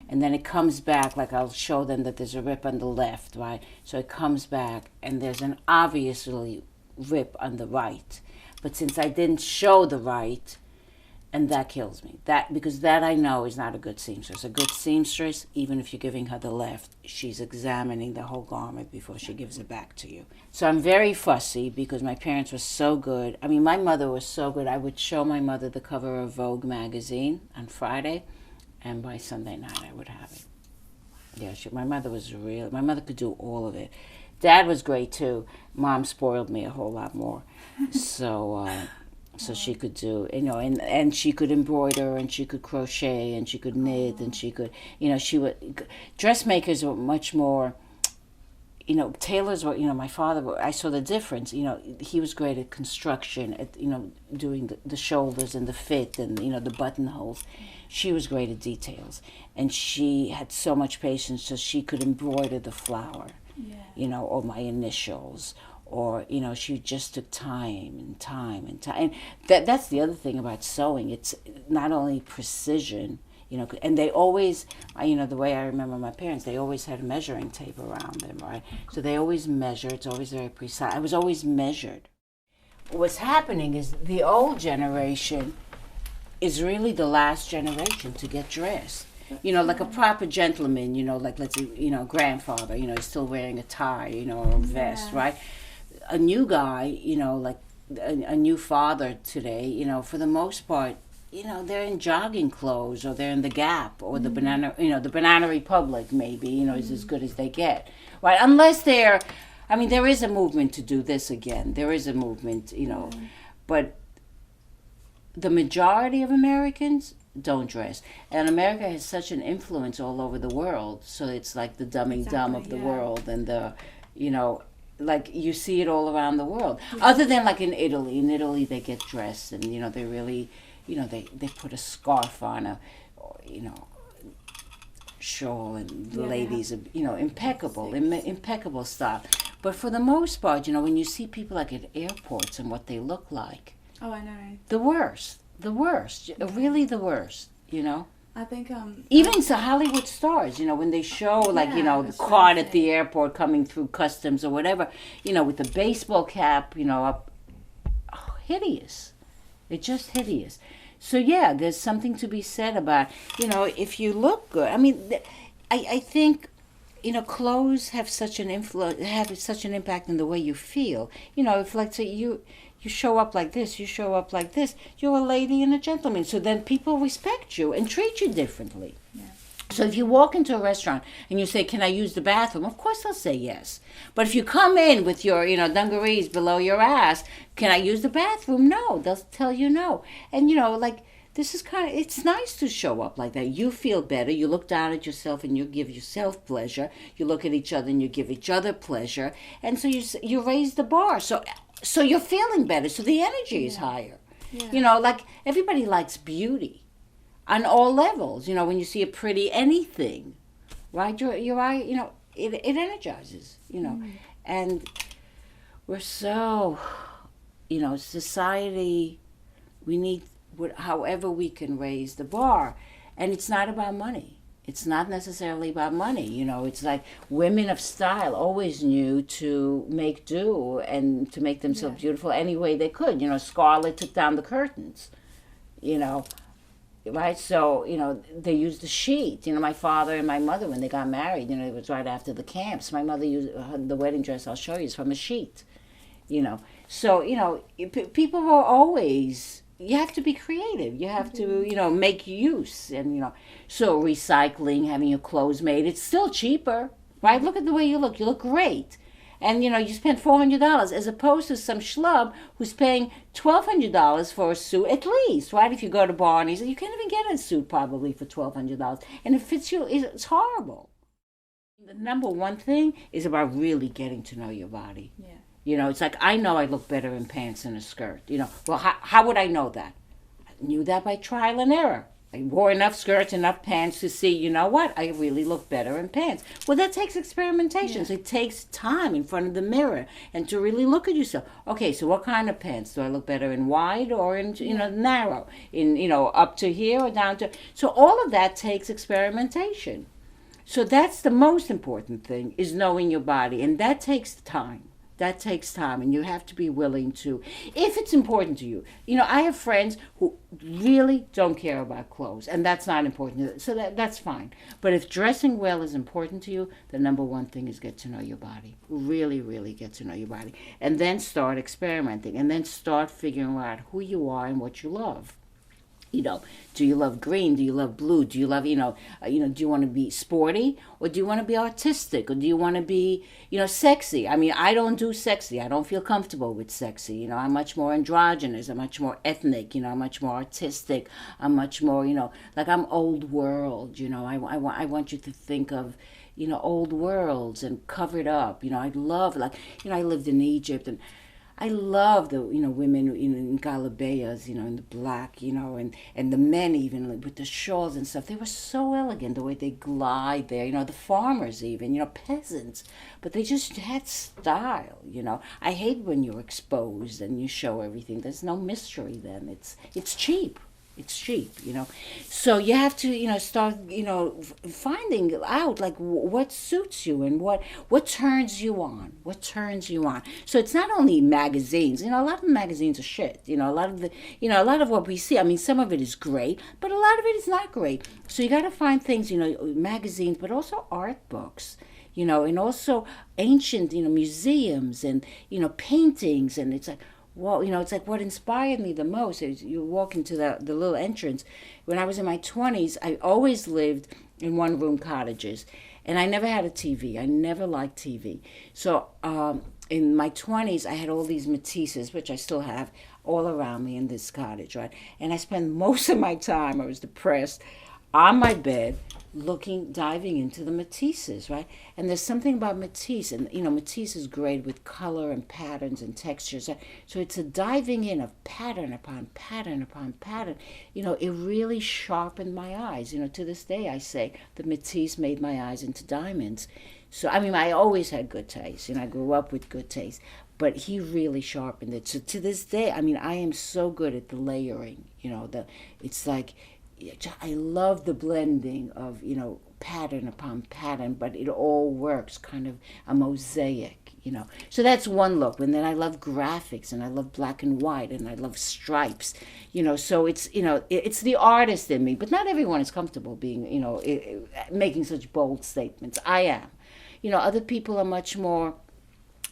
And then it comes back, like I'll show them that there's a rip on the left, right? So it comes back, and there's an obviously rip on the right. But since I didn't show the right, and that kills me. Because that I know is not a good seamstress. A good seamstress, even if you're giving her the left, she's examining the whole garment before she gives it back to you. So I'm very fussy because my parents were so good. I mean, my mother was so good. I would show my mother the cover of Vogue magazine on Friday, and by Sunday night I would have it. Yeah, my mother was real. My mother could do all of it. Dad was great too. Mom spoiled me a whole lot more. So she could do, and she could embroider, and she could crochet, and she could knit, and she could, dressmakers were much more, tailors were, my father, I saw the difference, he was great at construction, at, doing the shoulders and the fit and, the buttonholes. She was great at details, and she had so much patience, so she could embroider the flower, or my initials, or she just took time and time and time. And that's the other thing about sewing. It's not only precision, and they always, the way I remember my parents, they always had a measuring tape around them, right? So they always measure. It's always very precise. I was always measured. What's happening is the old generation is really the last generation to get dressed. Like a proper gentleman, like let's say, grandfather, he's still wearing a tie, or a vest, right? A new guy, like a new father today, for the most part, they're in jogging clothes, or they're in the Gap, or the the Banana Republic maybe, is as good as they get, right? Unless there is a movement to do this again. There is a movement, but the majority of Americans don't dress. And America has such an influence all over the world, so it's like the dummy dumb of the world, and the, like you see it all around the world. Other than like in Italy. In Italy they get dressed, and they really, they put a scarf on, a shawl, and the ladies are, impeccable style. But for the most part, when you see people like at airports and what they look like, oh, I know, the worst, really the worst, I think even to Hollywood stars, when they show like the card at the airport coming through customs or whatever, with the baseball cap, up, hideous. It's just hideous. So there's something to be said about, if you look good. I mean, I think, clothes have such an impact on the way you feel. If let's say you show up like this, you're a lady and a gentleman. So then people respect you and treat you differently. Yeah. So if you walk into a restaurant and you say, can I use the bathroom? Of course they'll say yes. But if you come in with your, dungarees below your ass, can I use the bathroom? No, they'll tell you no. And, this is it's nice to show up like that. You feel better. You look down at yourself and you give yourself pleasure. You look at each other and you give each other pleasure. And so you raise the bar. So you're feeling better. So the energy is higher. Yeah. Like everybody likes beauty on all levels. When you see a pretty anything, right? Your eye, it energizes, And we're so, society, we need, however we can raise the bar. And it's not about money. It's not necessarily about money. It's like women of style always knew to make do and to make themselves beautiful any way they could. Scarlett took down the curtains, right? So, they used the sheet. My father and my mother, when they got married, it was right after the camps. My mother used the wedding dress, I'll show you, is from a sheet, So, people were always... You have to be creative. You have to, make use. And, so recycling, having your clothes made, it's still cheaper, right? Look at the way you look. You look great. And, you spend $400 as opposed to some schlub who's paying $1,200 for a suit at least, right? If you go to Barney's, you can't even get a suit probably for $1,200. And it fits you. It's horrible. The number one thing is about really getting to know your body. Yeah. It's like, I know I look better in pants than a skirt. Well, how would I know that? I knew that by trial and error. I wore enough skirts, enough pants to see, you know what, I really look better in pants. Well, that takes experimentations. It takes time in front of the mirror and to really look at yourself. Okay, so what kind of pants? Do I look better in wide or in, narrow? In, up to here or down to... So all of that takes experimentation. So that's the most important thing, is knowing your body. And that takes time. That takes time, and you have to be willing to, if it's important to you. I have friends who really don't care about clothes, and that's not important. So that's fine. But if dressing well is important to you, the number one thing is get to know your body. Really, really get to know your body. And then start experimenting, and then start figuring out who you are and what you love. Do you love green? Do you love blue? Do you love, do you want to be sporty, or do you want to be artistic, or do you want to be, sexy? I mean, I don't do sexy. I don't feel comfortable with sexy. I'm much more androgynous. I'm much more ethnic. I'm much more artistic. I'm much more, like I'm old world. I want you to think of, old worlds and covered up. I love, I lived in Egypt, and I love the women in galabeas, in the black, and the men even with the shawls and stuff. They were so elegant the way they glide there. The farmers even, peasants, but they just had style. I hate when you're exposed and you show everything. There's no mystery then. It's cheap. It's cheap. So you have to, start, finding out like what suits you and what turns you on. What turns you on. So it's not only magazines. A lot of the magazines are shit. A lot of what we see. I mean, some of it is great, but a lot of it is not great. So you got to find things, magazines, but also art books. And also ancient, museums and, paintings, and it's like, well, it's like what inspired me the most is you walk into the little entrance. When I was in my 20s, I always lived in one-room cottages, and I never had a TV. I never liked TV. So in my 20s, I had all these Matisses, which I still have, all around me in this cottage, right? And I spent most of my time, I was depressed, on my bed, diving into the Matisses, right? And there's something about Matisse, and Matisse is great with color and patterns and textures. So it's a diving in of pattern upon pattern upon pattern. It really sharpened my eyes. To this day I say the Matisse made my eyes into diamonds. So I mean, I always had good taste. I grew up with good taste, but he really sharpened it. So to this day, I mean, I am so good at the layering. It's like, I love the blending of, pattern upon pattern, but it all works kind of a mosaic, So that's one look. And then I love graphics, and I love black and white, and I love stripes, So it's, it's the artist in me, but not everyone is comfortable being, making such bold statements. I am. Other people are much more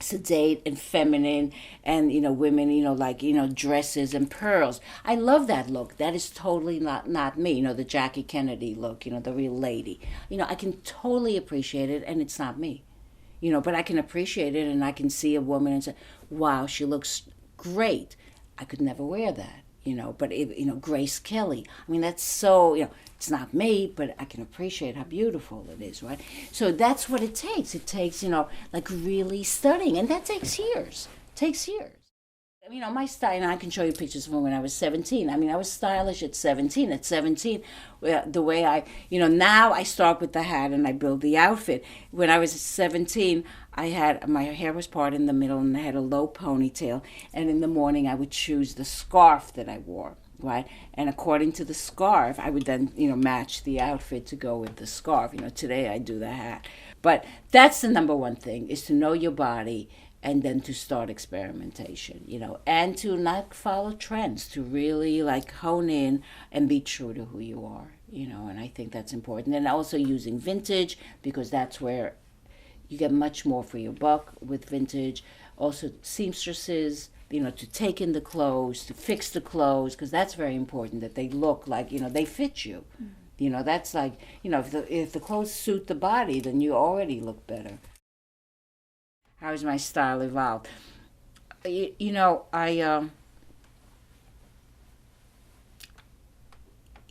sedate and feminine, and women like dresses and pearls. I love that look. That is totally not me. The Jackie Kennedy look, the real lady. I can totally appreciate it, and it's not me. But I can appreciate it, and I can see a woman and say, wow, she looks great. I could never wear that. But Grace Kelly, I mean, that's so, it's not me, but I can appreciate how beautiful it is, right? So that's what it takes. It takes, like really studying, and that takes years. It takes years. My style, and I can show you pictures from when I was 17. I mean, I was stylish at 17. At 17, the way I, now I start with the hat and I build the outfit. When I was 17, my hair was parted in the middle, and I had a low ponytail. And in the morning, I would choose the scarf that I wore, right? And according to the scarf, I would then, match the outfit to go with the scarf. Today I do the hat. But that's the number one thing, is to know your body, and then to start experimentation, and to not follow trends, to really like hone in and be true to who you are, and I think that's important. And also using vintage, because that's where you get much more for your buck with vintage. Also seamstresses, to take in the clothes, to fix the clothes, because that's very important, that they look like, they fit you. That's like, if the clothes suit the body, then you already look better. How has my style evolved?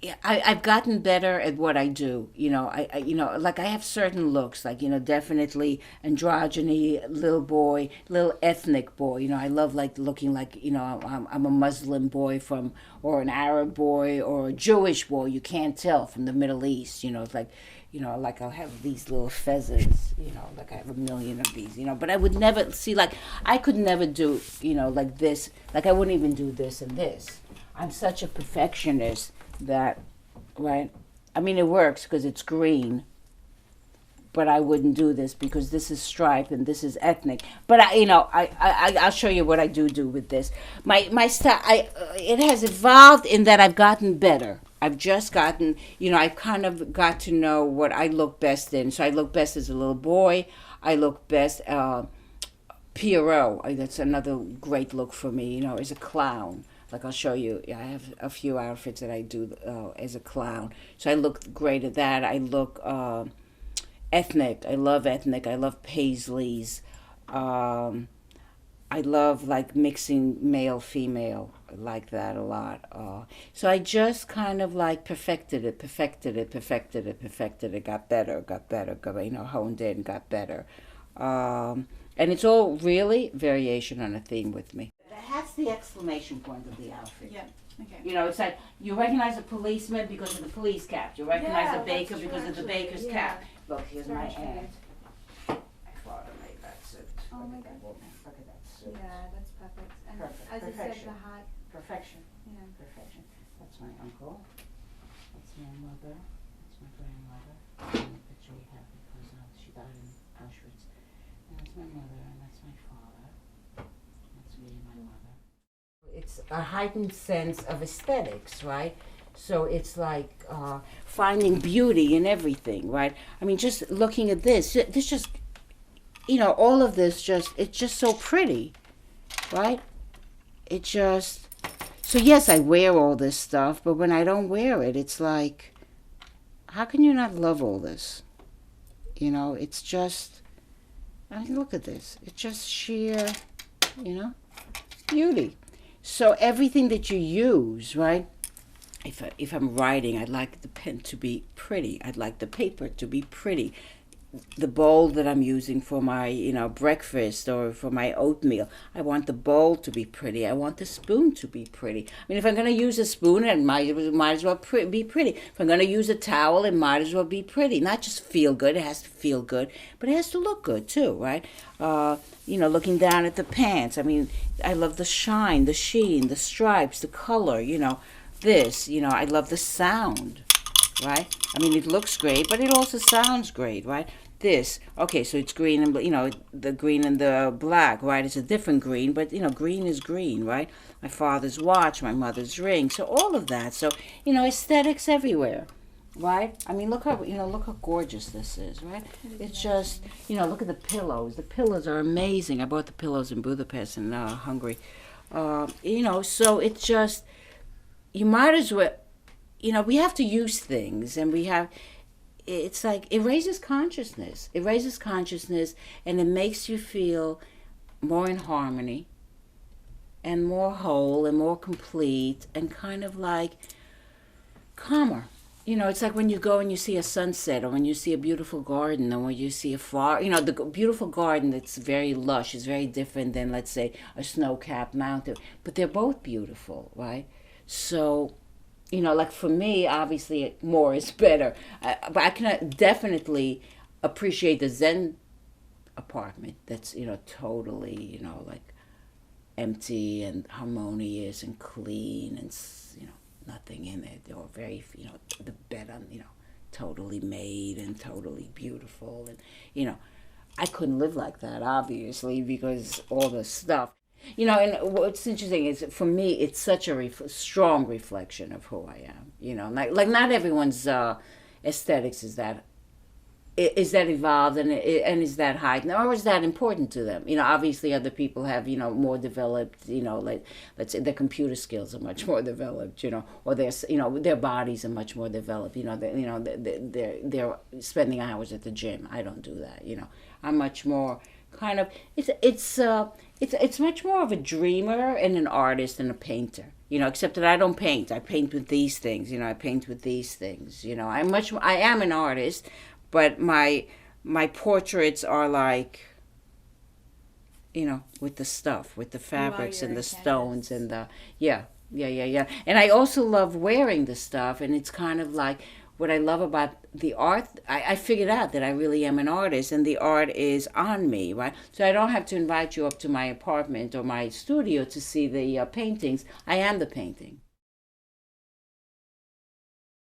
yeah, I've gotten better at what I do. Like I have certain looks, like, definitely androgyny, little boy, little ethnic boy. I love like looking like, I'm a Muslim boy or an Arab boy or a Jewish boy. You can't tell from the Middle East. It's like, like I'll have these little feathers, like I have a million of these, but I would never see, like, I could never do, like this, like I wouldn't even do this and this. I'm such a perfectionist that, right? I mean, it works because it's green, but I wouldn't do this because this is striped and this is ethnic. But I'll show you what I do with this. My style, it has evolved in that I've gotten better. I've just gotten, I've kind of got to know what I look best in. So I look best as a little boy. I look best, Pierrot. That's another great look for me. As a clown. Like I'll show you, I have a few outfits that I do as a clown. So I look great at that. I look ethnic. I love ethnic. I love paisleys. I love like mixing male female. I like that a lot. So I just kind of like perfected it. Got better. Honed in, got better. And it's all really variation on a theme with me. That's the exclamation point of the outfit. Yeah. Okay. It's like you recognize a policeman because of the police cap. You recognize a baker because of the baker's cap. Look, here's my ad. My father made that suit. Oh my God. Look at that suit. Yeah, that's perfect. And Perfect. as you said, Perfection. the hat. Perfection. Yeah. Perfection. That's my uncle. That's my mother. That's my grandmother. And the picture we have because she died in Auschwitz. And that's my mother, and that's my father. That's me and my mother. It's a heightened sense of aesthetics, right? So it's like finding beauty in everything, right? I mean, just looking at this just, all of this it's just so pretty, right? It just, so yes, I wear all this stuff, but when I don't wear it, it's like, how can you not love all this? It's just, I mean, look at this. It's just sheer, beauty. So everything that you use, right? If I'm writing, I'd like the pen to be pretty. I'd like the paper to be pretty. The bowl that I'm using for my, breakfast or for my oatmeal, I want the bowl to be pretty. I want the spoon to be pretty. I mean, if I'm going to use a spoon, it might as well be pretty. If I'm going to use a towel, it might as well be pretty. Not just feel good. It has to feel good, but it has to look good too, right? Looking down at the pants. I mean, I love the shine, the sheen, the stripes, the color, this, I love the sound, right? I mean, it looks great, but it also sounds great, right? This, okay, so it's green and, the green and the black, right? It's a different green, but, green is green, right? My father's watch, my mother's ring, so all of that. So, aesthetics everywhere, right? I mean, look how gorgeous this is, right? It's just, look at the pillows. The pillows are amazing. I bought the pillows in Budapest and Hungary. So it's just, you might as well, we have to use things, and it's like, it raises consciousness. It raises consciousness, and it makes you feel more in harmony and more whole and more complete and kind of like calmer. It's like when you go and you see a sunset, or when you see a beautiful garden, or when you see a flower. The beautiful garden that's very lush is very different than, let's say, a snow-capped mountain. But they're both beautiful, right? So, like for me, obviously, more is better. But I can definitely appreciate the Zen apartment that's, totally, like empty and harmonious and clean and, nothing in it. They were very, the bed on, totally made and totally beautiful. And, I couldn't live like that, obviously, because all the stuff. And what's interesting is, for me, it's such a strong reflection of who I am. Like not everyone's aesthetics is that evolved and is that heightened, or is that important to them. Obviously other people have, more developed, like, let's say their computer skills are much more developed, or their bodies are much more developed. They're spending hours at the gym. I don't do that. I'm much more kind of, It's much more of a dreamer and an artist and a painter. Except that I don't paint. I paint with these things. I paint with these things. I am an artist, but my portraits are like, with the stuff, with the fabrics and the stones and the yeah. And I also love wearing the stuff, and it's kind of like what I love about the art. I figured out that I really am an artist, and the art is on me, right? So I don't have to invite you up to my apartment or my studio to see the paintings. I am the painting.